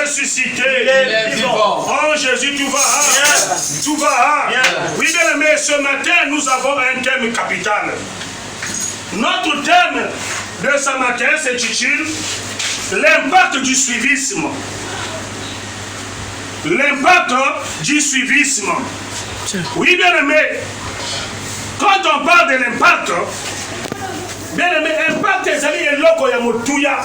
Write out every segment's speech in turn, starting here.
ressuscité. Il est vivant. Oh Jésus, tu vas. Tu vas. Oui, bien aimé, ce matin, nous avons un thème capital. Notre thème de ce matin s'intitule l'impact du suivisme. L'impact du suivisme. Oui, bien aimé, quand on parle de l'impact, bien aimé, impact est loko ya motuya.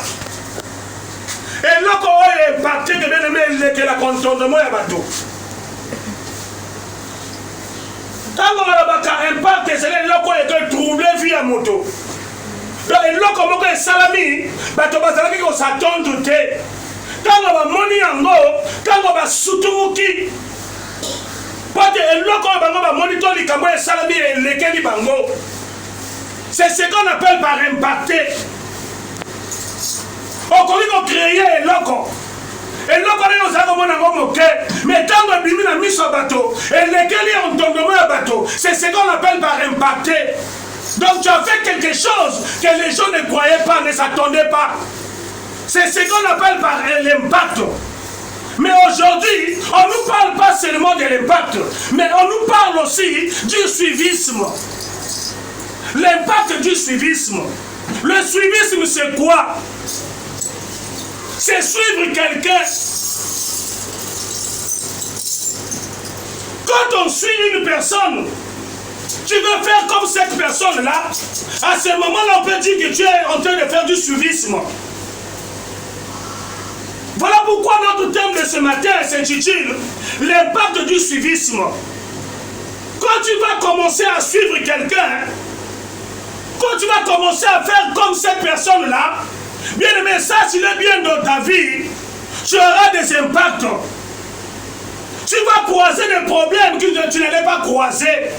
Et loko est impacté que bien aimé, c'est la contournement ya bateau. Quand on a impact, c'est loko est troublé via moto. Donc, loko moko est salami, bateau bazalaki ko s'attendre te. Quand on va moni yango, quand on va sutumuki. C'est ce qu'on appelle par impacter. On peut créer un loco. Et loco mais quand on bimi na miso bateau, et lesquels ont tombé à bateau, c'est ce qu'on appelle par impacter. Donc tu as fait quelque chose que les gens ne croyaient pas, ne s'attendaient pas. C'est ce qu'on appelle par l'impact. Mais aujourd'hui, on ne nous parle pas seulement de l'impact, mais on nous parle aussi du suivisme. L'impact du suivisme. Le suivisme, c'est quoi? C'est suivre quelqu'un. Quand on suit une personne, tu veux faire comme cette personne-là, à ce moment-là, on peut dire que tu es en train de faire du suivisme. Voilà pourquoi notre thème de ce matin s'intitule l'impact du suivisme. Quand tu vas commencer à suivre quelqu'un, quand tu vas commencer à faire comme cette personne-là, bien aimé, ça, s'il est bien dans ta vie, tu auras des impacts. Tu vas croiser des problèmes que tu n'allais pas croiser.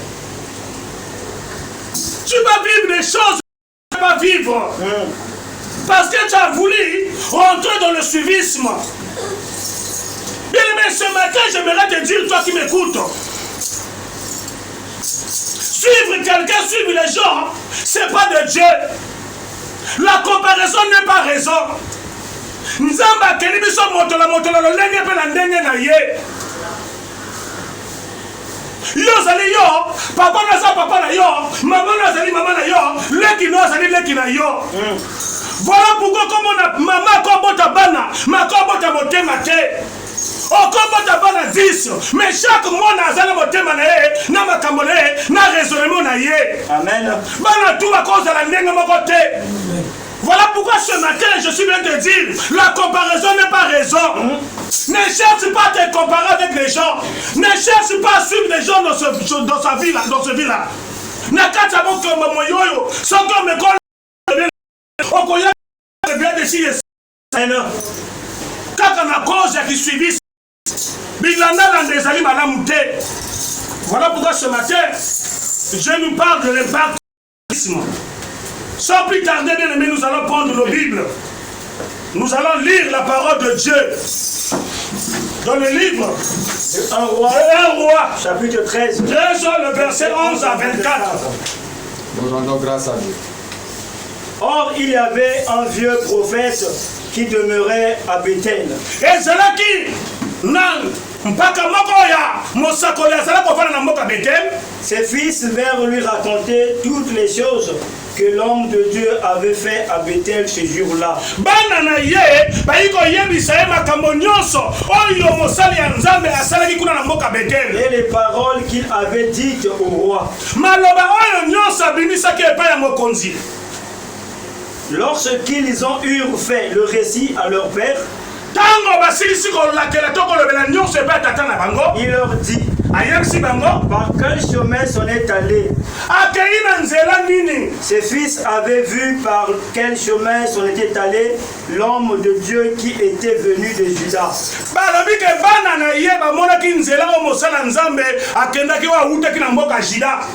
Tu vas vivre des choses que tu n'allais pas vivre. Parce que tu as voulu rentrer dans le suivisme. Bien aimé, ce matin, j'aimerais te dire, toi qui m'écoutes, suivre quelqu'un, suivre les gens, c'est pas de Dieu. La comparaison n'est pas raison. Nzamba keni biso motola lo lenge pe na ndenge na ye. Yo zali yo, papa na sa papa na yo, maman na zali maman na yo, leki no zali leki na yo. Voilà pourquoi comme on a maman kobota bana, ma kobota motema te. O kobota bana 10, mais chaque mois na zala motema na ye, na makambo na ye, na raisonnement na ye. Amen. Bana tout va cause la ndenge moko te. Voilà pourquoi ce matin je suis bien de dire, la comparaison n'est pas raison. Ne cherche pas à te comparer avec les gens. Ne cherche pas à suivre les gens dans sa vie là, dans ce vie là. Nakata boko moyoyo, soko me kol. Okoya bien de chier. Kaka na cause qui suivi. Bilanda dans des aliments à la montée. Voilà pourquoi ce matin, je nous parle de l'impact. Sans plus tarder, bien aimé, nous allons prendre nos Bibles. Nous allons lire la parole de Dieu. Dans le livre Un roi, chapitre 13. 13, le verset 11 à 24. Nous rendons grâce à Dieu. Or, il y avait un vieux prophète qui demeurait à Bethel. Et Zalaki, mpaka moko ya mosakoli azala kovanda na mboka Bethel. Ses fils vinrent lui raconter toutes les choses que l'homme de Dieu avait fait à Bethel ce jour-là. Bana na ye bayiko yebisa ye makambo nyonso oyo mosali ya Nzambe asalaki kuna na mboka Bethel. Et les paroles qu'il avait dites au roi. Maloba oyo nyonso abimisaki epai ya mokonzi. Lorsqu'ils ont eu fait le récit à leur père, il leur dit, par quel chemin s'en est allé? Ses fils avaient vu par quel chemin s'en était allé l'homme de Dieu qui était venu de Juda.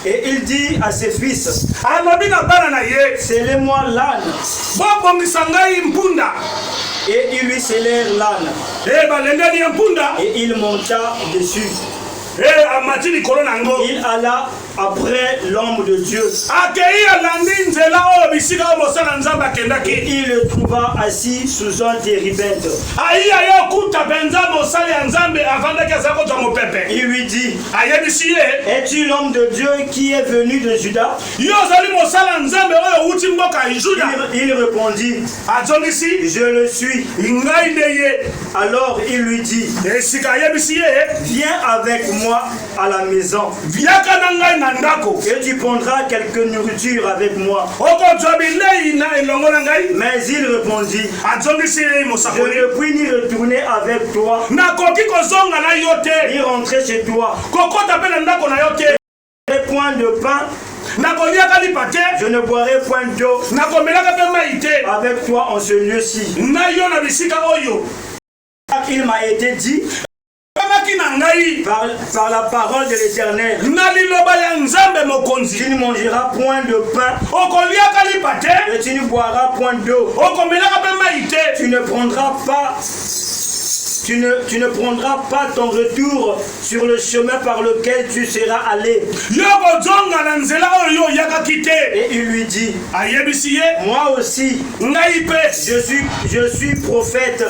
Et il dit à ses fils, scellez-moi l'âne. Et ils lui scellèrent l'âne. Et il monta dessus. Il alla après l'homme de Dieu. Et il le trouva assis sous un téribène. Il lui dit, es-tu l'homme de Dieu qui est venu de Juda? Il répondit, je le suis. Alors il lui dit, viens avec moi à la maison et tu prendras quelque nourriture avec moi. Mais il répondit, je ne puis ni retourner avec toi ni rentrer chez toi. Je ne point de pain, je ne boirai point d'eau avec toi en ce lieu-ci. Il m'a été dit par la parole de l'Éternel, tu ne mangeras point de pain et tu ne boiras point d'eau. Tu ne prendras pas ton retour sur le chemin par lequel tu seras allé. Et il lui dit, moi aussi, je suis prophète.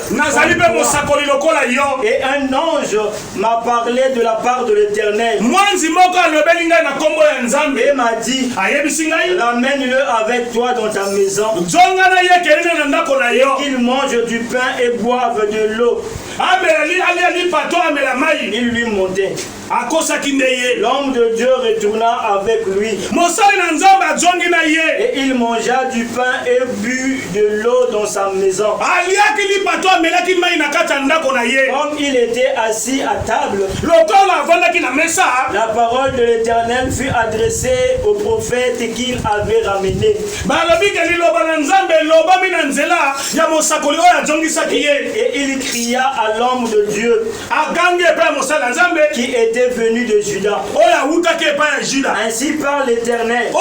Et un ange m'a parlé de la part de l'Éternel. Et m'a dit, ramène-le avec toi dans ta maison. Qu'il mange du pain et boive de l'eau. Il lui montait. L'homme de Dieu retourna avec lui. Et il mangea du pain et but de l'eau dans sa maison. Comme il était assis à table, la parole de l'Éternel fut adressée au prophète qu'il avait ramené. Et il cria à l'homme de Dieu qui était venu de Juda. Ainsi parle l'Éternel.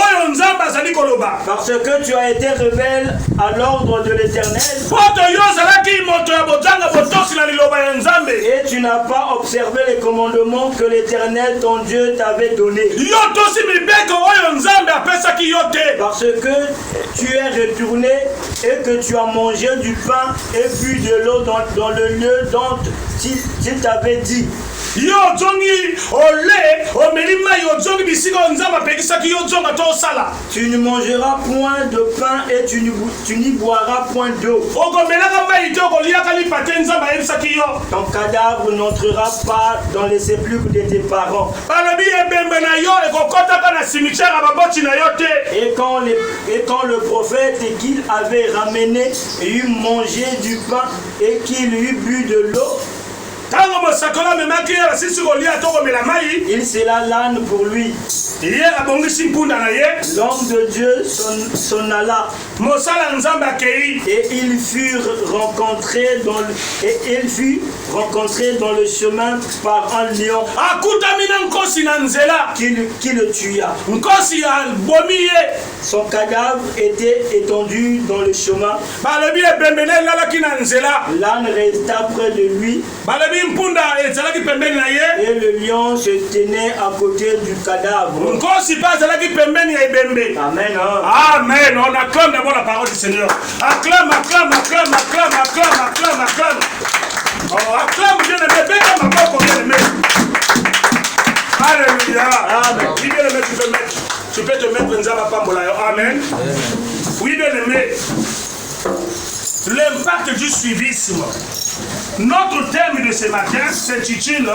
Parce que tu as été rebelle à l'ordre de l'Éternel et tu n'as pas observé les commandements que l'Éternel ton Dieu t'avait donnés. Parce que tu es retourné et que tu as mangé du pain et bu de l'eau dans le lieu dont il t'avait dit. Tu ne mangeras point de pain et tu n'y boiras point d'eau. Ton cadavre n'entrera pas dans les sépulcres de tes parents. Et quand le prophète qu'il avait ramené eut mangé du pain et qu'il eut bu de l'eau, il scella l'âne pour lui. L'homme de Dieu s'en alla. Et il fut rencontré dans le chemin par un lion qui le tua. Son cadavre était étendu dans le chemin. L'âne resta près de lui. Et le lion se tenait à côté du cadavre. Amen. Amen. On acclame d'abord la parole du Seigneur. Acclame. Oh, acclame Dieu le bébé comme ma propre bien-aimé. Alléluia. Amen. Oui, bien-aimé, tu peux te mettre Nzaba Pambola. Amen. Oui, bien-aimé. L'impact du suivisme. Notre thème de ce matin s'intitule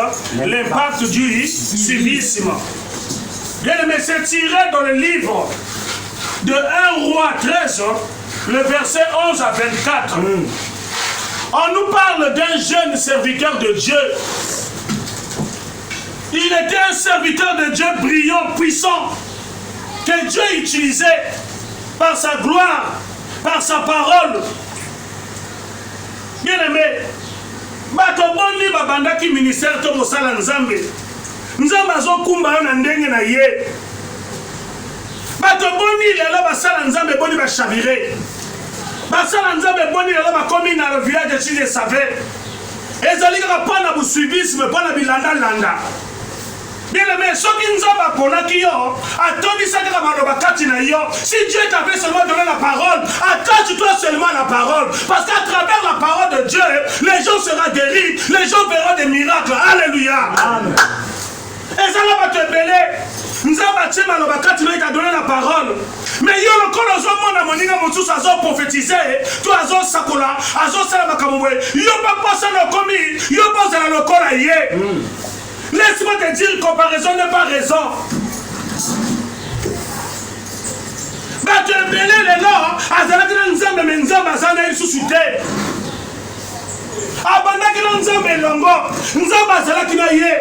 l'impact du suivisme. Bien-aimé, c'est tiré dans le livre de 1 Roi 13, le verset 11 à 24. On nous parle d'un jeune serviteur de Dieu. Il était un serviteur de Dieu brillant, puissant, que Dieu utilisait par sa gloire, par sa parole. Bien-aimé, batoboni babandaki ministère to mosala nzambe. Nzambe azokumba yo na ndenge na ye. Batoboni lelo basala nzambe boni ba chavire. Basala nzambe boni lelo bakomi na le village de Chile Save. Ezali kaka pana bu suivisme pana bilanda landa. Bien aimé, ce qui nous a appris, si Dieu t'avait seulement donné la parole, attache-toi seulement à la parole. Parce qu'à travers la parole de Dieu, les gens seront guéris, les gens verront des miracles. Alléluia. Amen. Et ça va te béler. Nous avons donné la parole. Mais il y a le colosement à moninga motus à prophétiser. Tu as un sakola, à un salamakaboué. Il n'y a pas passé le commis, il n'y a pas passé le colaïe. Laisse-moi te dire, comparaison n'est pas raison. Bah tu es belé les noms, à Zalakina Nzambe, mais Nzambe, Zana, il suscité. Abandaki Nzambe, Longo, Nzambe, Zalakina, yé.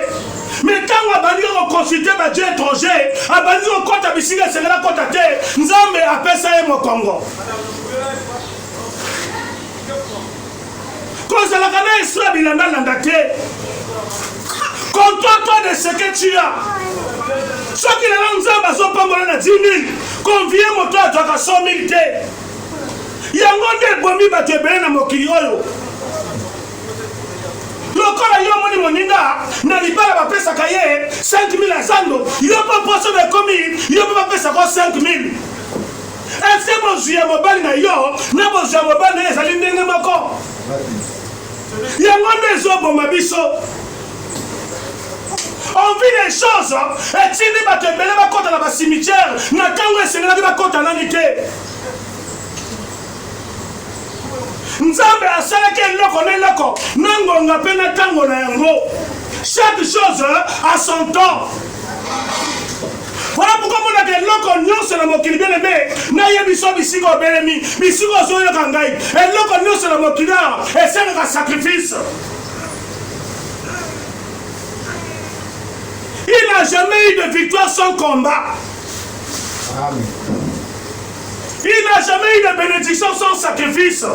Mais quand on va venir consulter Dieu étranger, on va venir au compte à Bissiga, c'est la côte à terre, Nzambe appelle ça au Congo. Quand ça la gana Isra Bilanda Landate, contente-toi de ce que tu as. Ceux qui l'ont Nzambe sont pas morts à 10 000, conviens mon toi à 100 000 té. Il y a un monde bomi battu bien à Mokirioyo. Lokola yo moni moninga na libala ba pesa kaye 5 000 azando yo pas poso de commis yo pas pesa ko 5 000 est-ce que mon zuya mobali na yo na bo zuya mobali na ezali ndenge moko yango ndezo boma biso on vit les choses et tindi batembele bakota na ba cimetière na tango esengela ki bakota nani te. Nzambe asalaki eloko na eloko nangonga mpe na ntango na yango. Chaque chose a son temps. Voilà pourquoi mon a eloko nyonso na mokili bien aimé nayebi so bisika obelemi bisika ozoyoka ngai eloko nyonso na mokili esengaka sacrifice. Il n'a jamais eu de victoire sans combat. Amen. Il n'a jamais eu de bénédiction sans sacrifice.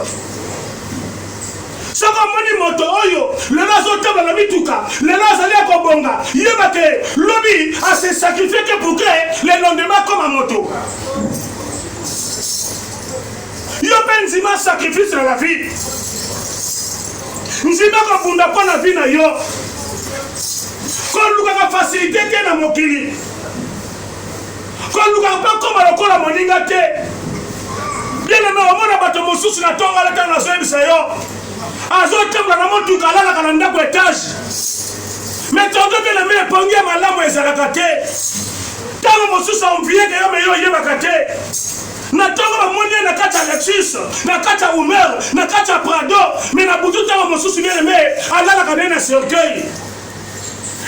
Ce que moto oyo le lazo table la mituka le lazo ali akobonga yebake lobi a se sacrifier que pour que le lendemain comme un moto yo penzima sacrifice dans la vie nzima ko bunda ko na vie na yo ko luka ka facilité te na mokili ko luka pa ko malokola moninga te bien aimé omona bato mosusu na tonga la tanga so ebisa yo azotemba na motuka alalaka na ndako etage me tonto mpe na mbe epongi ya malamu ezalaka te ntango mosusu amvieke yo me yo oyebaka te na ntongo bamoni ye na kati ya lexus na kati ya umer na kati ya prado me na butu ntango mosusu bien-aime alalaka na ye na cercueil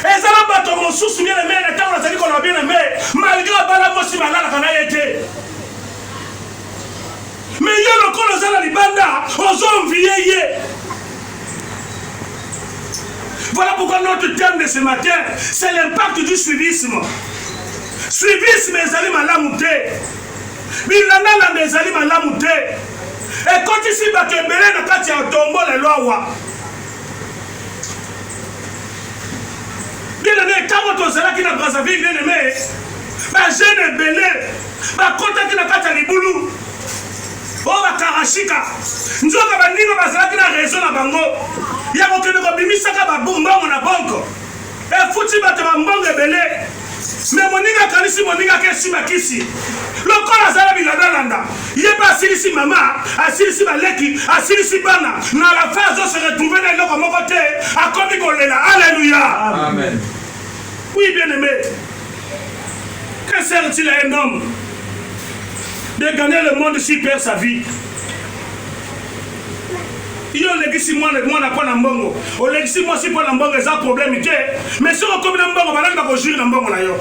ezala bato mosusu bien-aime na ntango nazali koloba bien-aime malgré abala mosi balalaka na ye te me yo lokolo oza na libanda ozomvie ye. Voilà pourquoi notre thème de ce matin, c'est l'impact du suivisme. Suivisme ezali malamu te. Bilanda ezali malamu te. Et quand ici bato ebele na kati ya tombo lelo awa. Bien aimé, quand tozalaki na Brazzaville, bien aimé, ba jeune ebele, ba kotaki na kati ya libulu. Oh bakarashika. Nzoka baninga bazalaki na raison na bango. Ya kokende kobimisaka babumbongo na bongo efuti bato bambongo ebele me moninga kanisi moninga kesi makisi lokola azala bilandalanda ye mpe asilisi mama asilisi baleki asilisi bana na la fin azose retrouve na eloko moko te akomi kolela. Alléluia. Amen. Oui bien aimé, que sert-il à un homme de gagner le monde s'il perd sa vie? Yo legisi moi na pona mbongo o legisi moi si pona mbongo eza problème te mais si on comme na mbongo balanga ko jure na mbongo na yo.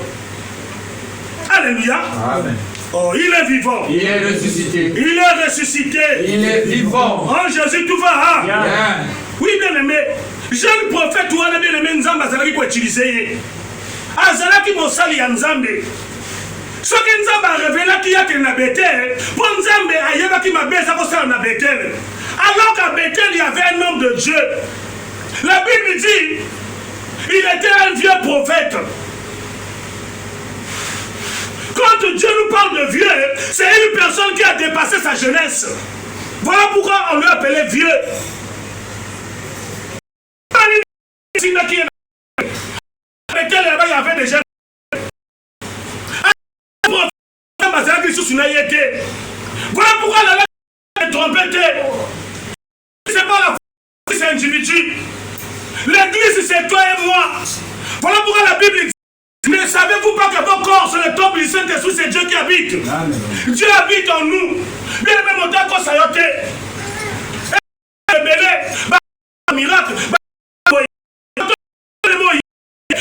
Alléluia. Amen. Oh, il est vivant. Il est ressuscité. Il est ressuscité. Il est vivant. Oh Jésus tout va hein? Yeah. Oui bien aimé, jeune prophète ou ana bien aimé Nzambe azalaki ko utiliser azalaki mosali ya Nzambe. Ce que Nzambe a révélé qu'il y a na Bethel pour Nzambe ayebaki mabeza ko sala na Bethel. Alors qu'à Bethel, il y avait un homme de Dieu. La Bible dit, il était un vieux prophète. Quand Dieu nous parle de vieux, c'est une personne qui a dépassé sa jeunesse. Voilà pourquoi on lui appelait vieux. Bethel, il y avait déjà voilà pourquoi la langue est trompée. C'est pas la foi, c'est individu. L'église, c'est toi et moi. Voilà pourquoi la Bible dit, ne savez-vous pas que vos corps sont le temple du Saint-Esprit, c'est Dieu qui habite. Amen. Dieu habite en nous. Bien même au temps qu'on s'ayote. Miracle.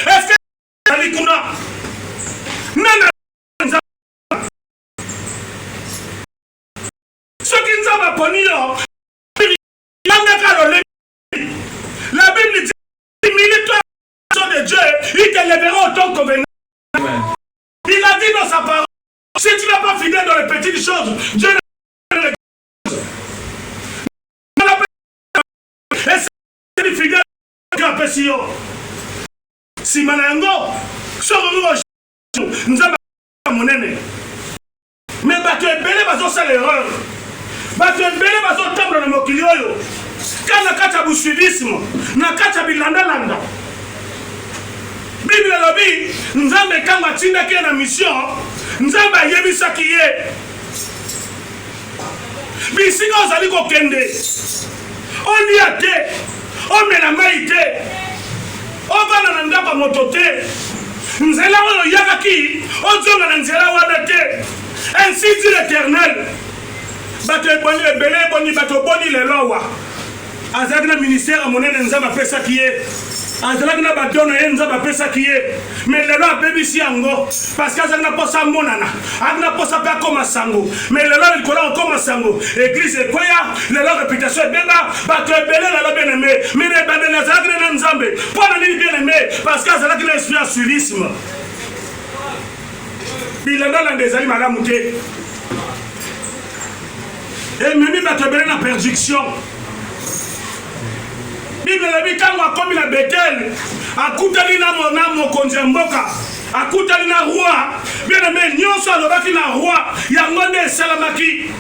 Est-ce que ce qui nous a appris, la Bible dit, milite-toi de Dieu, il te lèvera autant convenable. Il a dit dans sa parole, si tu n'es pas fidèle dans les petites choses, Dieu ne est fidèle dans les petites choses. Si Manango, nous avons monnaie. Mais tu es belé, c'est l'erreur. Tu es belé, tu es dans le mokilio. Quand tu as bousuivisme, tu as bilanda. Bible lobby, nous avons des cambatines qui sont en mission. Nous avons des yébisa qui est. Bisiga ozali kokende. On y a été. On met la maïté. On va dans l'endroit moto te. Nzela oyo yakaki, ozonga na nzela wana te. Ainsi dit l'Éternel. Bato eboni ebele eboni bato boni lelo wa. Azalaki na ministère monene nzamba pesa kiye. Azalaki na badono ye nzamba pesa kiye. Mais lelo abebisi yango parce que azalaki na posa monana. Azalaki na posa pe akoma sango. Mais lelo likolo akoma sango. Église ekoya, lelo réputation ebeba, bato ebele lelo bien aimé. Mais ne bandela azalaki na nzambe. Pona nini bien aimé parce que azalaki na esprit ya suivisme. Bilanda na ndezali malamu te. Et mimi bato ebele na perdiction. Bible la dit quand on comme la Bethel, akutali na mokonzi ya mboka, akutali na roi, bien aimé nyonso alobaki na roi, yango nde esalamaki.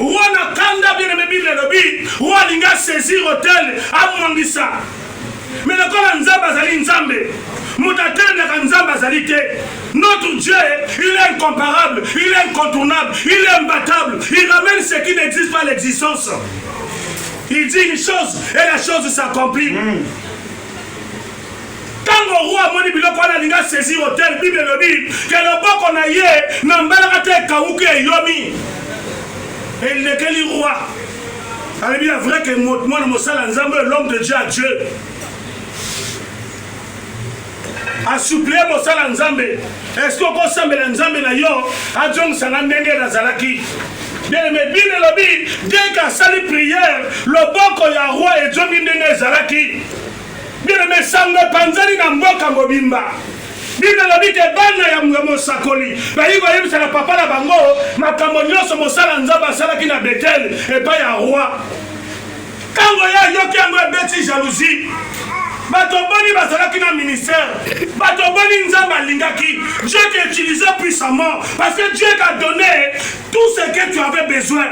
Roi na kanda bien aimé Bible la dit, roi linga saisir hôtel amwangisa. Mais le corps nzamba azali nzambe, mutatele na nzamba azali te. Notre Dieu, il est incomparable, il est incontournable, il est imbattable, il ramène ce qui n'existe pas à l'existence. Il dit une chose et la chose s'accomplit. Quand le roi moni biloko wana linga saisir hôtel, Bible le dit que le boko na ye na mbalaka te kauke yomi. Et il n'est que le roi. Alors bien vrai que moi na mosala nzambe l'homme de Dieu à Dieu. Assouplir mosala nzambe. Est-ce qu'on peut sambela nzambe na yo a jong sanga ndenge na zalaki? Bien aimé, bien lobby, dès qu'à sali prière, le boko ya roi et Johnny Ndenge Zalaki. Bien aimé, sangue panzani na mboka mobimba. Bien lobby, te bana ya mgamo sakoli. Ba yigo yebi sa na papa na bango, makambo nyonso mosala nzamba salaki na Bethel et pas ya roi. Kango ya yoki yango ebeti jalousie. Bato boni bazalaki na ministère. Bato boni nzamba lingaki. Dieu t'a utilisé puissamment parce que Dieu t'a donné tout ce que tu avais besoin.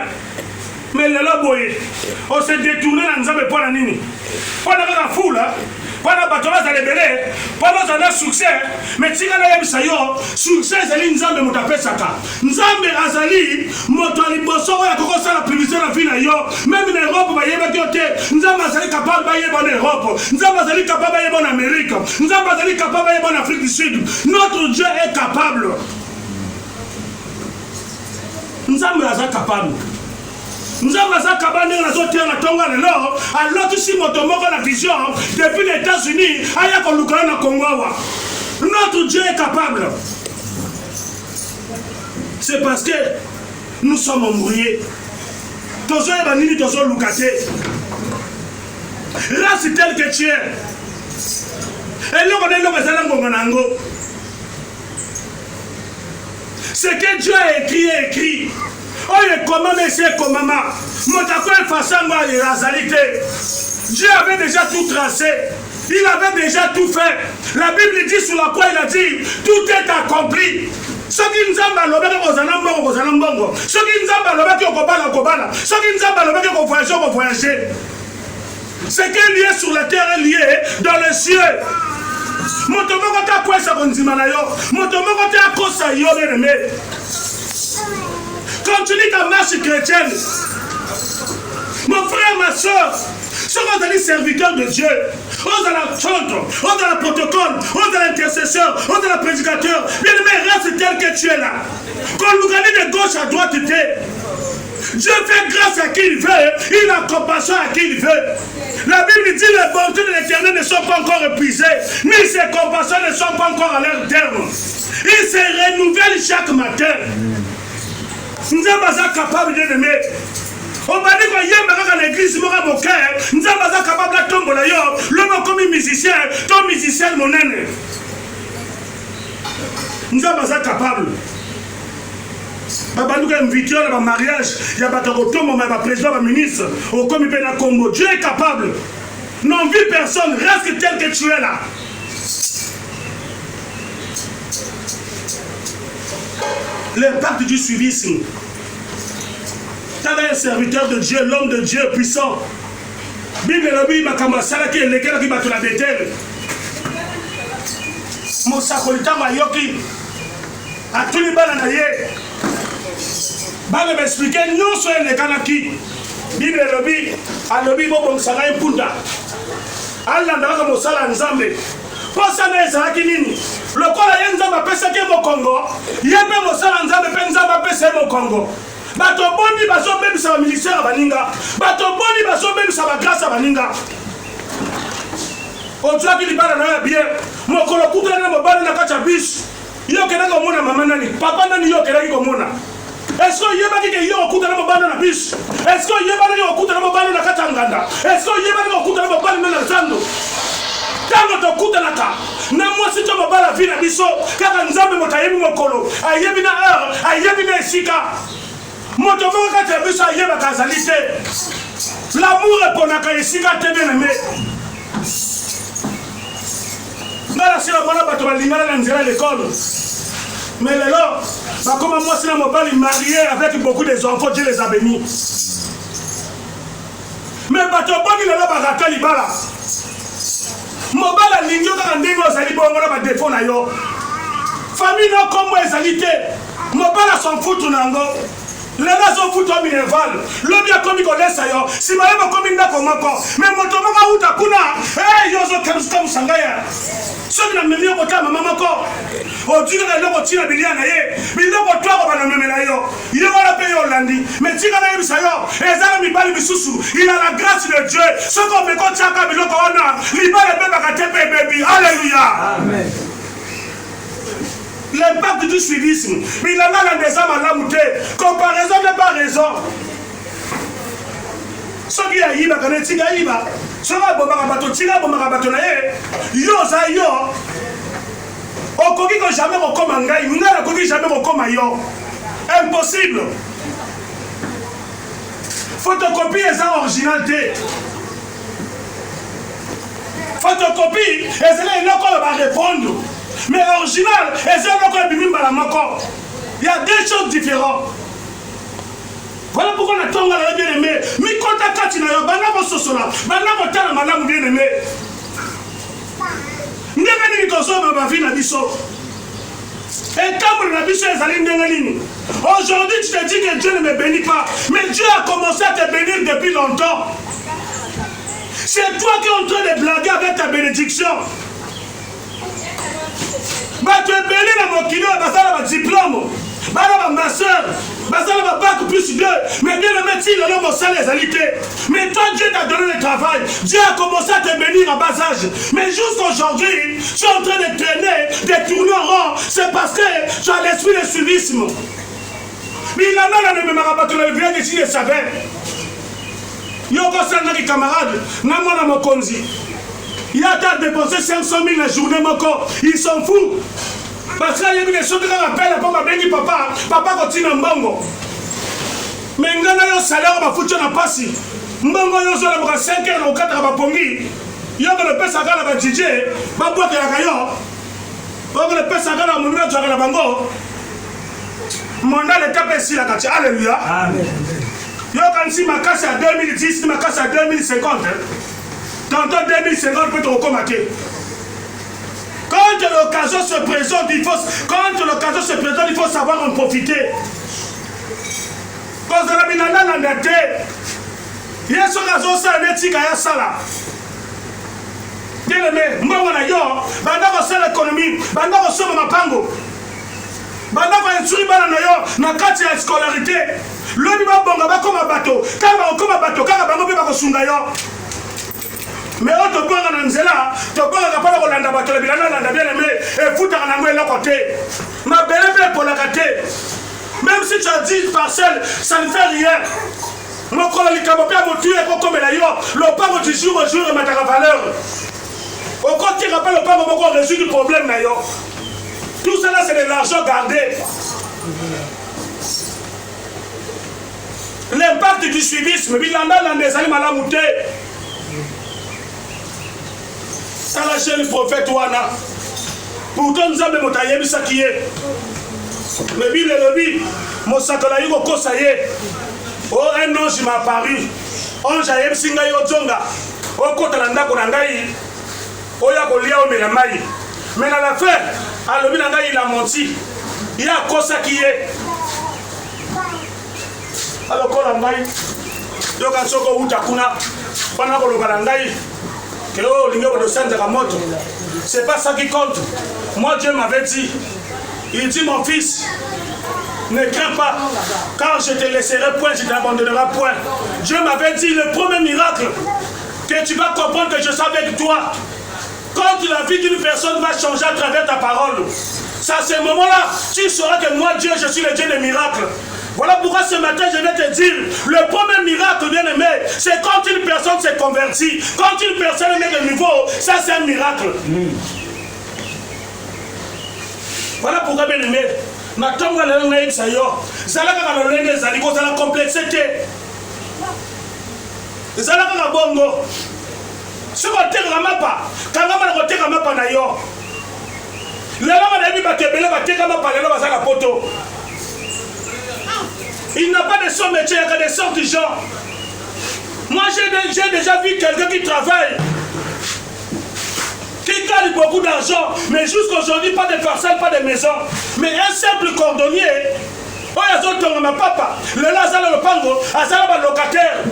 Mais le loboye, on s'est détourné dans nzamba pour la nini. Pendant la foule, pendant bato bazalebele, pendant un succès, mais tika na yebisa yo, succès zali nzambe mutapesaka. Nzambe azali moto aliboso ya kokosa la publicité na vie na yo, même en Europe ba yeba kyote, nzambe azali capable ba yeba en Europe, nzambe azali capable ba yeba en Amérique, nzambe azali capable ba yeba en Afrique du Sud. Notre Dieu est capable. Nzambe azali capable. Nous avons capable de la tonga lelo, alors que si motomoko la vision depuis les États-Unis, aya kolukana na Congo. Notre Dieu est capable. C'est parce que nous sommes mouillés. Tozo ebanini tozo lukate. Race tel que tu es. Et là on est là bazala ngongo. Ce que Dieu a écrit est écrit. Oh, comment c'est comment Dieu avait déjà tout tracé. Il avait déjà tout fait. La Bible dit sur la croix, il a dit, tout est accompli. Ce qui nous a malobé, ce qui nous a malobé, ce qui nous a malobé, voyager. Ce qui est lié sur la terre est lié dans les cieux. Motomoko ta kwesa konzima na yo moto moko te akosa yo bien-aimé. Quand tu lis ta marche chrétienne, mon frère, ma soeur, si vous êtes serviteur de Dieu, vous êtes la chantre, vous êtes la protocole, vous êtes l'intercesseur, vous êtes le prédicateur, bien-aimé, reste tel que tu es là. Quand nous regardons de gauche à droite, Dieu fait grâce à qui il veut, il a compassion à qui il veut. La Bible dit que les bontés de l'Éternel ne sont pas encore épuisées, ni ses compassions ne sont pas encore à leur terme. Il se renouvelle chaque matin. Nous sommes capables d'aimer. On va dire que hier, dans l'église, nous sommes capables de tomber là, l'homme comme musicien, ton musicien, mon aîné. Nous sommes capables. Nous sommes invités à un mariage, il y a un président, un ministre, comme il a Congo. Dieu est capable. Non, vie personne, reste tel que tu es là. L'impact du suivisme. Tu es un serviteur de Dieu, l'homme de Dieu puissant. Bible le Bible m'a commencé à dire lesquels qui battent la bételle. Mon sacolita mayoki. A tous les balanaïs. Bale m'expliquer, nous sommes les Kanaki. Bible le Bible, à le Bible, bon, ça va un punda. Allah n'a pas mosala nzambe. Pour ça, nous sommes kinini. Le corps a nzamba pesa ke mo Congo. Yembe mosala nzambe pe nzamba pesa mo Congo. Bato boni baso bebi sa militaire baninga. Bato boni baso bebi sa grâce baninga. O tua ki libala na bien. Mo kolo kutra na mo bana na kacha bis. Yo kena ko mona mama nani. Papa nani yo kena ko mona. Est-ce que yeba ki yo kutra na mo bana na bis? Est-ce que yeba ki yo kutra na mo bana na kacha nganda? Est-ce que yeba ki yo kutra na mo bana na zando? Tango to kuta naka. Na mwasi to mabala vina biso. Kaka nzambe motayebi mokolo. Ayebi na heure. Ayebi na esika. Moto moko kati ya biso ayeba kazali te. L'amour eponaka esika te bien-aimé. Ngala sila mwana bato balingana na nzela l'école. Mais lelo, bakoma mwasi na mobali marié avec beaucoup des enfants, Dieu les a bénis. Mais bato bongi lelo baraka libala. Mobala lingyo kaka ndenge ozali bongo na ba défaut na yo. Famille no kombo ezali te. Mobala s'en fout nango. Les gens sont foutus au minéval. L'homme a commis qu'on laisse ailleurs. Si ma femme a commis n'a comme encore. Mais mon tomo a outa kuna. Eh, yozo comme sangaya. Ceux qui n'ont même pas de maman encore. On dit que les gens ont bilian aye. Mais ils n'ont pas de même là. Il va la payer au lundi. Mais si on a eu ça yo, et ça mi bali bisusu. Il a la grâce de Dieu. Ce qu'on me compte chaka bilo kona. Libale beba katepe baby. Alléluia. Amen. L'impact du suivisme. Mais il en a des âmes à la moutée. Comparaison n'est pas raison. Ce qui est Iba, quand il y a Iba, ce qui est Bomarabato, Tira Bomarabato, yo, ça yo. Au coquille que jamais au coma, il n'a pas coquille jamais au coma yo. Impossible. Photocopie est ça originalité. Photocopie, et c'est là qu'il va répondre. Mais original, il y a deux choses différentes. Voilà pourquoi on a tant de bien-aimé. Mais quand tu as dit, aujourd'hui tu te dis que Dieu ne me bénit pas. Mais Dieu a commencé à te bénir depuis longtemps. C'est toi qui es en train de blaguer avec ta bénédiction. Tu es béni dans mon kilo, tu as un diplôme, tu as un master, tu as un bac plus 2, mais bien le métier, le nom au les alités. Mais toi, Dieu t'a donné le travail, Dieu a commencé à te bénir à bas âge. Mais jusqu'aujourd'hui, tu es en train de traîner, de tourner en rond, c'est parce que tu as l'esprit de suivisme. Mais il en a le même rabattu, le bien que tu le savais. Yoko Sanaki camarade, Namona Mokonzi. Il a dépensé 500 000 la journée, mon corps. Ils s'en foutent. Parce qu'il y a des choses qui rappellent pour ma béni papa. Papa continue en bango. Mais il y a un salaire qui va foutre dans la passe. Mbongo yo zo la 5 heures ou 4 heures pongi. Yo le pesa kala ba DJ, ba boîte ya kayo. Ba le pesa kala mo mira tshaka la bango. Monda le tape ici la kacha. Alléluia. Amen. Yo kan si makasi à 2010, makasi à 2050. Tantôt 2050 peut te recommander. Quand l'occasion se présente, il faut savoir en profiter. Quand vous avez une année, il y a ce raison, ça n'est pas ça. Bien aimé, moi, je suis l'économie, je suis mapango. Je suis na kati ya scolarité. L'oni ba bonga ba comme bateau. Quand comme bateau, quand bango pe ba ko sunga yo. Mais on te bonga na nzela, to bonga pas ko landa bateau bilana landa bien aimé et fouta na ngwe la côté. Ma belle belle pour la côté. Même si tu as 10 parcelles, ça ne fait rien. Mon collègue Kabopé a motué comme la yo, le pango du jour au jour et ma valeur. Au côté rappelle le pango pour résoudre le problème na yo. Tout cela, c'est de l'argent gardé. L'impact du suivisme, Bilanda dans des animaux à la moutée. Ça l'a chez le prophète Ouana. Pourtant, nous avons motaillé, mais ça qui est. Mais bien le lobby, mon satellite, au ça y est. Oh, un ange m'a apparu. Ange a yé, singa yo zonga. Au côté de l'anda, oh, ya kolia au mélamai. Mais à la fin, à l'objet il a menti. Il y a quoi ça qui est. Alors quand on a donc à ce qu'on a kuna pendant que l'on a que l'on de sainte ramoto, c'est pas ça qui compte. Moi Dieu m'avait dit, il dit mon fils, ne crains pas, car je te laisserai point, je t'abandonnerai point. Dieu m'avait dit le premier miracle que tu vas comprendre que je suis avec toi. Quand la vie d'une personne va changer à travers ta parole, c'est à ce moment-là, tu sauras que moi, Dieu, je suis le Dieu des miracles. Voilà pourquoi ce matin, je vais te dire, le premier miracle, bien aimé, c'est quand une personne s'est convertie. Quand une personne met de nouveau, ça c'est un miracle. Voilà pourquoi, bien aimé, la complexité. Bongo. Ce qu'on t'a mapa, quand on t'a mapa na yo. Il n'a pas de son métier, il y a des sortes de gens. Moi j'ai déjà vu quelqu'un qui travaille, qui gagne beaucoup d'argent, mais jusqu'aujourd'hui pas de parcelles, pas de maison. Mais un simple cordonnier, oh il y a d'autres ma papa, le Lazare le pango, azala le locataire.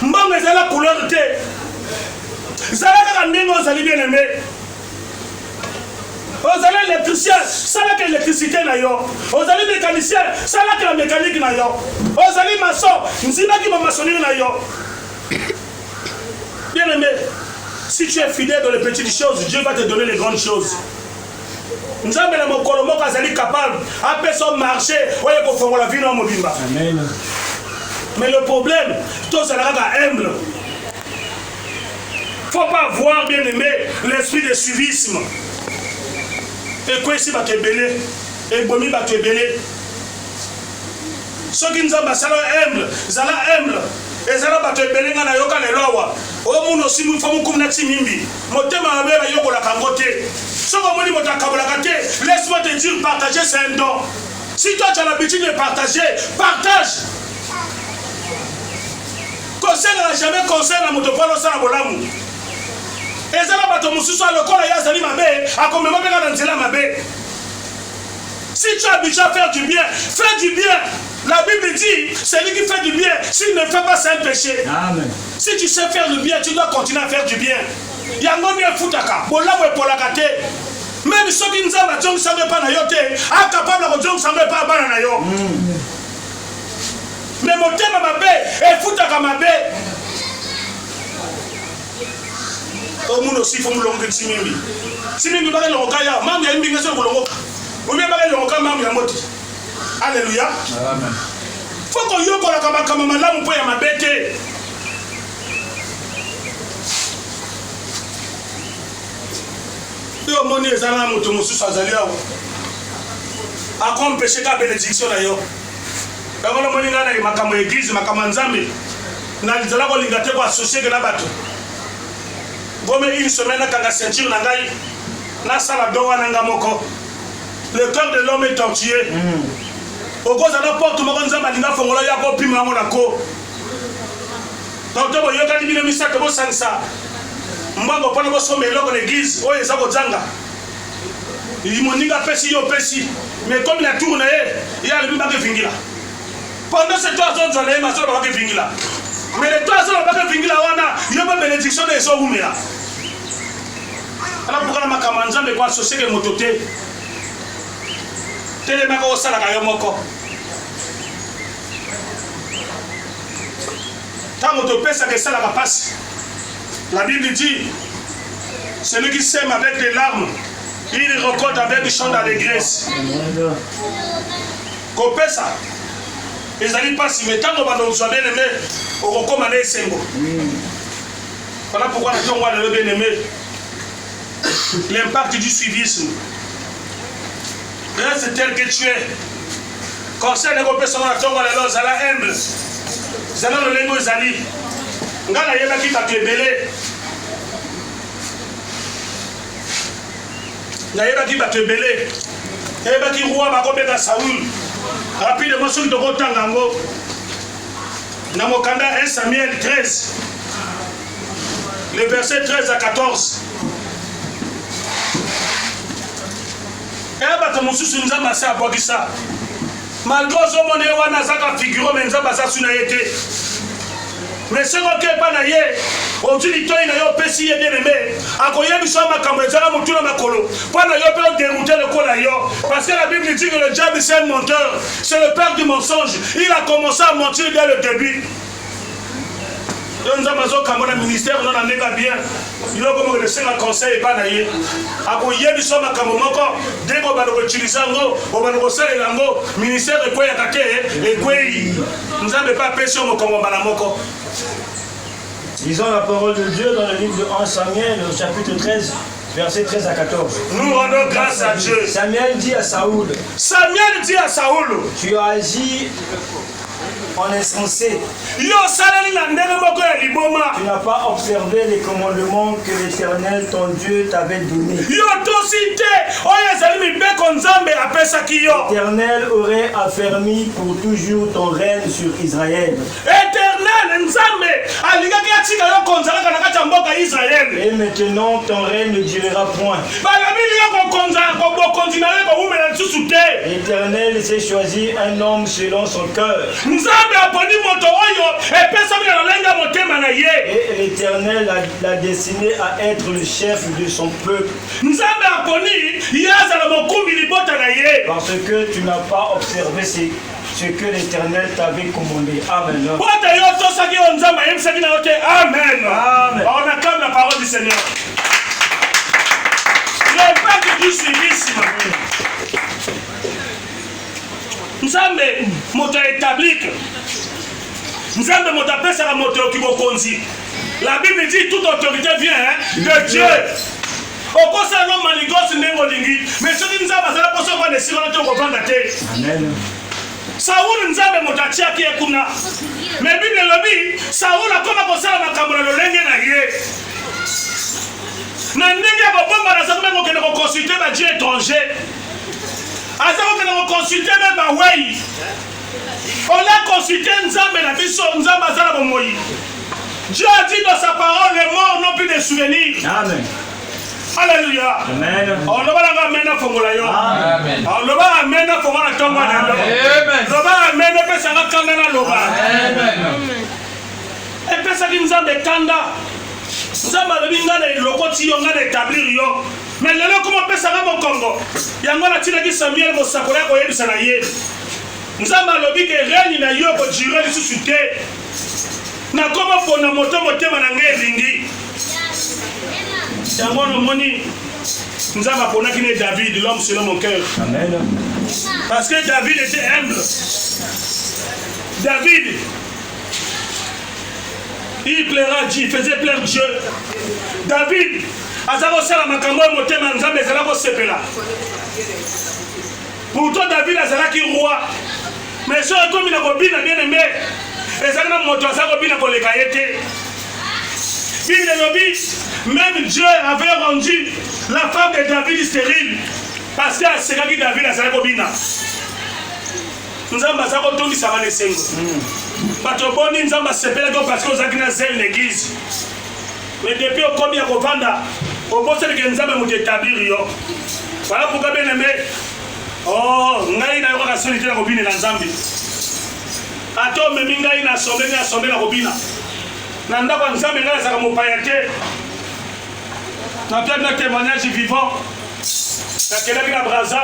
Mbongo c'est la couleur de thé. Zalaka ndingo zali bien aimé. Vous allez électricien, ça là que l'électricité na yo. Vous allez mécanicien, ça là que la mécanique na yo. Vous allez maçon, nzina qui ma maçonnerie na yo. Bien aimé, si tu es fidèle dans les petites choses, Dieu va te donner les grandes choses. Nous avons mon colomo qui est capable, après son marché, ouais pour faire la vie dans mon bimba. Amen. Mais le problème, tout ça là humble. Faut pas voir, bien aimé, l'esprit de suivisme. Et quoi ici va te belé, et bomi va te belé. Ceux qui nous ont bassé humble, zala humble, et zala va te belé na yoka le lowa. O muno si nous faisons comme nati mimbi. Motema na bela yoko la kangote. Ce que moi dis mota kabola kate, laisse-moi te dire partager c'est un don. Si toi tu as l'habitude de partager, partage. Conseil n'a jamais conseil na motopolo sa bolamu. Et ça va te mousser sur le corps et à salir ma bête, à comme ma bête dans ma bête. Si tu as habitué à faire du bien, fais du bien. La Bible dit, celui qui fait du bien, s'il ne fait pas, c'est un péché. Amen. Si tu sais faire du bien, tu dois continuer à faire du bien. Il y a un homme qui est foutaka, pour la pour la gâter. Même ceux qui nous ont dit que ça ne pas na yote, incapable de dire que ça ne pas na yo. Mais mon thème ma bête, et foutaka ma bête. Au monde aussi, il faut me l'ongle de Simimbi. Simimbi, il y a un cas, il y a un bingo sur le longo. Ou bien, il y a un cas, il y a un moti. Alléluia. Amen. Faut qu'on y ait encore la caméra, là, on peut y avoir ma bête. Et au monde, les gens ont été sous Azalia. À quoi empêcher la bénédiction d'ailleurs? Quand on a dit que ma église, ma camanzame, na lizala ko lingate ko associé que na bato. Comme une semaine quand la ceinture na ngai na sala dowa na ngamoko. Le cœur de l'homme est tortué. Au cause de la porte moko nzamba linga fongola ya ko pima ngo na ko. Donc to yo kali bino misaka bo sansa. mbango pona bosomba eloko l'église oyo eza kozanga moninga pesi yo pesi mais comme la tourne ye alobi bakevingila pendant ce temps azozala ye masolo bakevingila mais le temps azolo bakevingila wana yo ba bénédiction na ezowumela ala bukala makambo ya nzambe kwa asosieke moto te telemaka osalaka yo moko ntango topesaka esalaka pasi. La Bible dit, celui qui sème avec des larmes, il récolte avec des chants d'allégresse. Kopesa, ils n'allient pas si, mais tant qu'on va nous bien aimé, on recommande les symboles. Voilà pourquoi nous avons le bien aimé. L'impact du suivisme. Reste tel que tu es. Conseil de Kopesa, on a ton à la humble. Zana le lengo ezali. Ngala yeba ki bato ebele. Na yeba ki bato ebele. Yeba ki roi bakobeka Saoul. Rapidement soki tokotanga ngo. Na mokanda 1 Samuel 13. Le verset 13 à 14. Bato mosusu nzambe ase abwakisa. Malgré ozomona ye wana azaka figuro me nzambe aza suna ye te. Mais ce qu'on ne pas naïe, on dit que tu as opési et bien aimé. À quoi il y a makambo ezala mutu na makolo. Pas na yo peut dérouter le col ailleurs. Parce que la Bible dit que le diable c'est un menteur, c'est le père du mensonge. Il a commencé à mentir dès le début. Nous avons un ministère, on a négocié bien. Il a comme le Seigneur conseil et pas naïe. À quoi il y a du somme makambo moko. Dès qu'on va le utiliser ngo, on va le resserrer lango. Ministère de quoi y a et quoi nous n'avons pas péché au makambo balamoko. Lisons la parole de Dieu dans le livre de 1 Samuel, au chapitre 13, versets 13 à 14. Nous rendons grâce à Dieu. Samuel dit à Saoul, tu as agi en insensé. Tu n'as pas observé les commandements que l'Éternel, ton Dieu, t'avait donnés. L'Éternel aurait affermi pour toujours ton règne sur Israël. Et maintenant, ton règne ne durera point. L'Éternel s'est choisi un homme selon son cœur. Et l'Éternel l'a destiné à être le chef de son peuple. Parce que tu n'as pas observé ce que l'Éternel t'avait commandé. Amen. Amen. On acclame la parole du Seigneur. L'impact du civisme. Nzambe moto établi. Nzambe moto apesa moto kibokonzi. La Bible dit toute autorité vient de Dieu. Au conseil non manigos nengo lingi. Mais ce qui nous a basé la poste va décider on te comprendre la tête. Amen. Saoul nzambe moto atiaki ekuna. Mais Bible lobi Saoul akoma kosala makambo na lolenge na ye. Na ndenge ya bomba na zakome ko kene ko consulter ba Dieu étranger. Azako kene ko consulter même ba wei. On a consulté Nzambe na biso Nzambe azala bomoi. Dieu a dit dans sa parole les morts n'ont plus de souvenirs. Amen. Alléluia. Amen. On le va amener fongola yo. Amen. On le va amener fongola tonga na lo. Amen. On va amener pesa kanga na loba. Amen. Et pesa ki Nzambe kanda. Nzambe le binga na lokoti yo ngana établir yo. Mais lelo comment pesa ka Congo. Yango na tina ki Samuel mo sakola ko yebisa na ye. Nzambe alobi ke règne na yo ko durer lisusu te. Na koma pona moto motema na ngai elingi. Yango no moni Nzambe apona ki ne David l'homme selon mon cœur. Amen. Parce que David était humble. David il plaira Dieu, il faisait plaire Dieu. David azako sala makambo motema Nzambe ezala ko sepela. Pourtant David azalaki roi. Mais ce comme il a bien aimé, et ça n'a moto ça bien koleka yete. Même Dieu avait rendu la femme de David stérile parce que c'est quand David a zalako bina. Nzamba za ko tondi sa bane sengo. Bato boni Nzamba sepela ko parce que ozaki na zel l'église. Mais depuis au combien qu'on vanda, au bout de Genzame m'a établi. Voilà pourquoi bien aimé. Oh, ngai na yoka solité la robine na Nzambe. Ato me mingai na sombe la robina. Nanda kwa Nzambe ngala saka mopayate. Na plein de témoignages vivants. Na kela bila braza.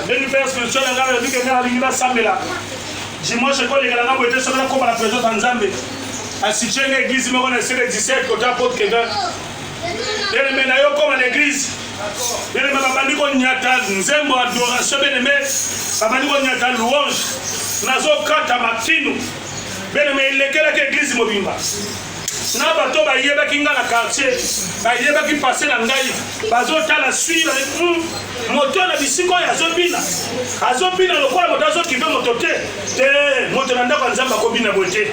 Beni père spirituel ngala bi ke ngala lingina sambela. Dimanche ko lingala ngabo ete soka ko la présence de Nzambe. Asitue une église mais on essaie de 17 côté apôtre Kevin. Et mais na yo comme l'église. Bien aimé, babandi ko nyata nzembo adoration bien aimé, babandi ko nyata louange, nazo kata makinu. Bien aimé, il est quelle église mobimba. Na bato ba yeba kinga na quartier, ba yeba ki passer na ngai, bazo tala suivre moto na bisiko ya zobina. Azobina lokola moto azo ki veut motote. Moto na ndako nzamba ko bina bote.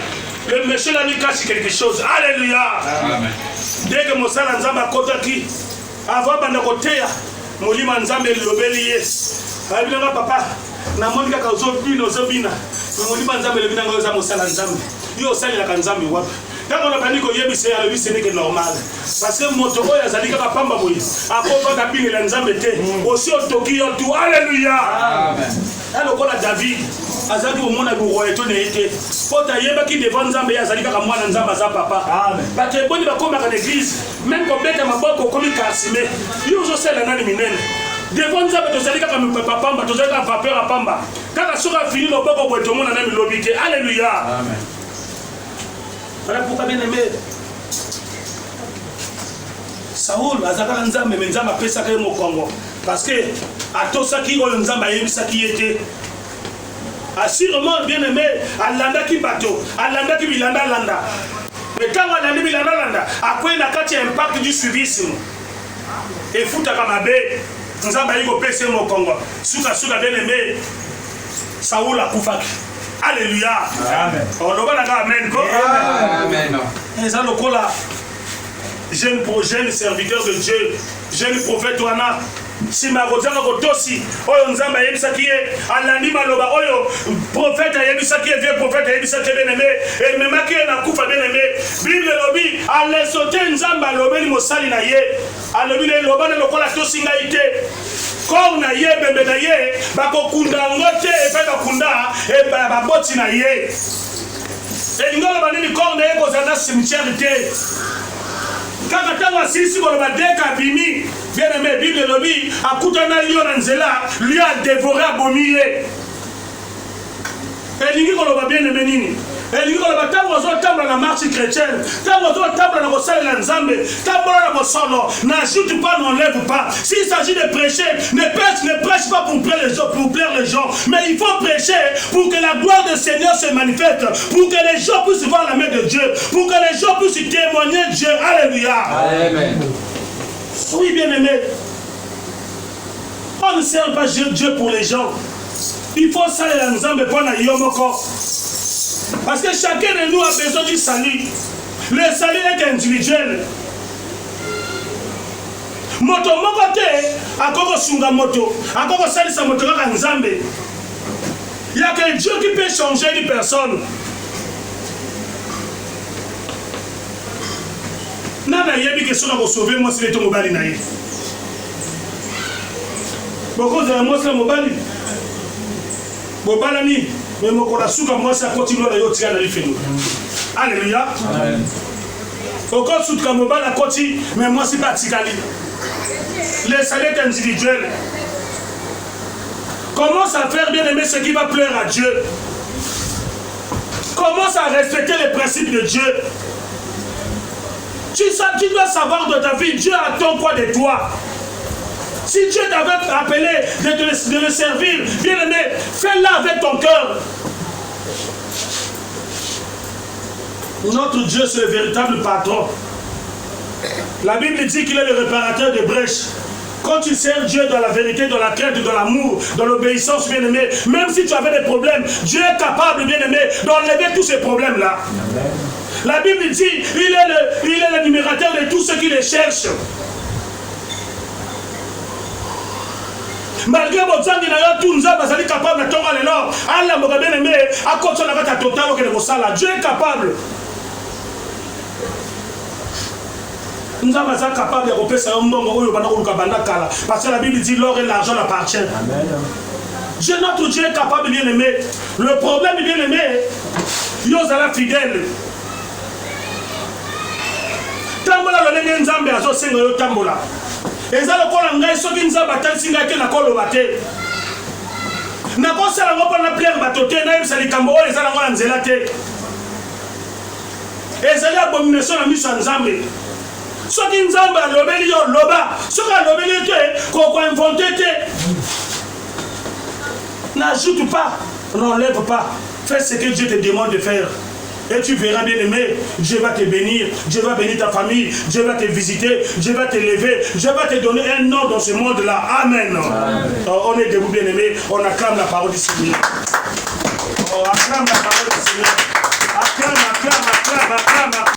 Le monsieur l'a mis cache quelque chose. Alléluia. Amen. Dès que Mosala nzamba kotaki avant banda koteya molima nzambe lobeli yes abinanga papa na monika ka zobina molima nzambe lebina ngo za mosala nzambe yo sali la nzambe wapi tango na bani ko yebise ya lebi ce n'est que normal parce que moto oya zalika ka pamba boyi akova ka bini la nzambe te aussi otoki yo tu alléluia amen alors kola David azaki omona royauté ne été pota yeba ki devant nzambe ya zalika ka mwana nzamba za papa amen bate boni bakoma ka l'église même ko beta maboko komi kasime yo zo sela nani minene devant nzambe to zalika ka papa pamba to zalika ka peur pamba kaka soka fini loboko boto mona na milobike alléluia amen. Voilà pourquoi bien aimé Saoul azaka nzambe mais nzamba pesa ka mo Congo parce que atosaki oyo nzamba yebisaki yete assurément bien aimé alanda ki bato alanda ki bilanda landa mais quand on alanda bilanda landa après na kati impact du suivisme et futa kama be nzamba yiko pesa mo Congo suka bien aimé Saoul akufaki. Alléluia. Amen. On le voit là, amen. Amen. Et ça, le coup là, jeune serviteur de Dieu, jeune prophète Oana, si ma rodana kotosi, oyo nzamba yebisa ki alandi maloba oyo prophète yebisa ki vieux prophète yebisa ki bien aimé et même ki na kufa bien aimé Bible lobi allait sauter nzamba lobeli mosali na ye alobi le lobana lokola tosi ngaite comme na ye bembe na ye bakokunda ngote e fa bakunda e baboti na ye e ngolo banini comme na ye kozana cimetière te kaka tanga sisi koloba deka bimi bien aimé Bible lobi akutana lion na nzela lui a dévoré abomi ye e lingi koloba bien aimé nini et nous avons table la marche chrétienne, table la recette de Nzambe, table la solo, n'ajoute pas, n'enlève pas. S'il s'agit de prêcher, ne prêche pas pour plaire les gens, mais il faut prêcher pour que la gloire du Seigneur se manifeste, pour que les gens puissent voir la main de Dieu, pour que les gens puissent témoigner Dieu. Alléluia. Amen. Oui, bien aimé. On ne sert pas Dieu pour les gens. Il faut saler la Nzambe pour la Yomoko. Parce que chacun de nous a besoin du salut. Le salut est individuel. Moto mokote, akoko sunga moto, akoko sali sa moto kaka Nzambe. Il y a que Dieu qui peut changer une personne. Nana yebi que sona ko sauver moi c'est le mobali na ye. Boko za moi c'est mobali. Bobalani mais mon suka moi ça continue à yo tia na lifenu. Alléluia. Amen. Oko suka mobala koti mais moi c'est pas tikali. Le salut est individuel. Commence à faire bien aimer ce qui va plaire à Dieu. Commence à respecter les principes de Dieu. Tu dois savoir de ta vie, Dieu attend quoi de toi? Si Dieu t'avait appelé de le servir, bien aimé, fais-le avec ton cœur. Notre Dieu, c'est le véritable patron. La Bible dit qu'il est le réparateur des brèches. Quand tu sers Dieu dans la vérité, dans la crainte, dans l'amour, dans l'obéissance, bien aimé, même si tu avais des problèmes, Dieu est capable, bien aimé, d'enlever tous ces problèmes-là. La Bible dit, il est le numérateur de tous ceux qui les cherchent. Malgré votre sang, il est capable de tomber l'énorme. Allah m'a bien aimé, à cause de la total, Dieu est capable. Nous sommes capables de repérer un bon parce que la Bible dit l'or et l'argent appartient. Dieu, notre Dieu est capable, bien aimé. Le problème, bien aimé, Yozala fidèle. Tambola le nenge nzambe azo senga yo tambola. Ezalo kola ngai soki nzamba tansinga ke na kolo bate. Na kosala ngo na plaire batote na yebisa likambo oyo ezala ngo na nzela te. Ezali abomination na miso nzambe. Soki nzambe alobeli yo loba, soki alobeli te ko inventer te. N'ajoute pas, n'enlève pas. Fais ce que Dieu te demande de faire. Et tu verras, bien aimé, Dieu va te bénir, Dieu va bénir ta famille, Dieu va te visiter, Dieu va te lever, Dieu va te donner un nom dans ce monde-là. Amen. On est debout, bien aimé, on acclame la parole du Seigneur. On acclame la parole du Seigneur. Acclame, acclame, acclame, acclame.